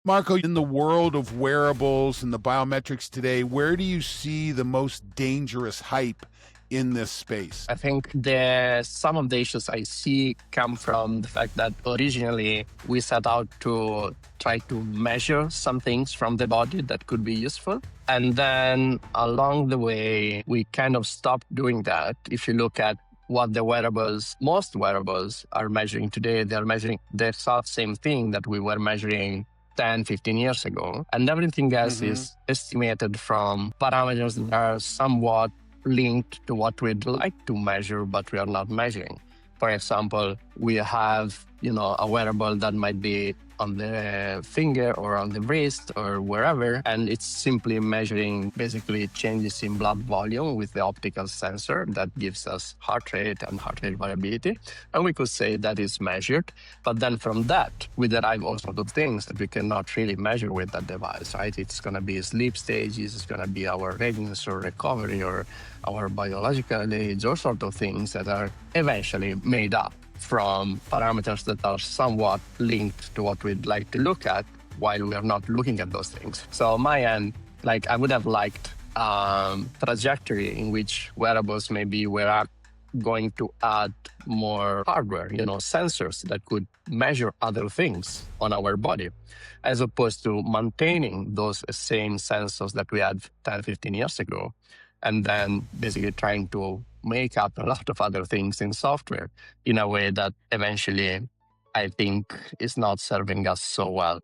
Marco, in the world of wearables and the biometrics today, where do you see the most dangerous hype in this space? I think some of the issues I see come from the fact that originally we set out to try to measure some things from the body that could be useful. And then along the way, we kind of stopped doing that. If you look at what most wearables are measuring today, they're measuring the exact same thing that we were measuring 10, 15 years ago. And everything else is estimated from parameters that are somewhat linked to what we'd like to measure, but we are not measuring. For example, we have, a wearable that might be on the finger or on the wrist or wherever, and it's simply measuring basically changes in blood volume with the optical sensor that gives us heart rate and heart rate variability. And we could say that is measured, but then from that, we derive all sorts of things that we cannot really measure with that device, right? It's going to be sleep stages, it's going to be our readiness or recovery or our biological age, all sorts of things that are eventually made up from parameters that are somewhat linked to what we'd like to look at while we are not looking at those things. So on my end, I would have liked trajectory in which wearables maybe were going to add more hardware, sensors that could measure other things on our body, as opposed to maintaining those same sensors that we had 10, 15 years ago, and then basically trying to make up a lot of other things in software in a way that eventually I think is not serving us so well.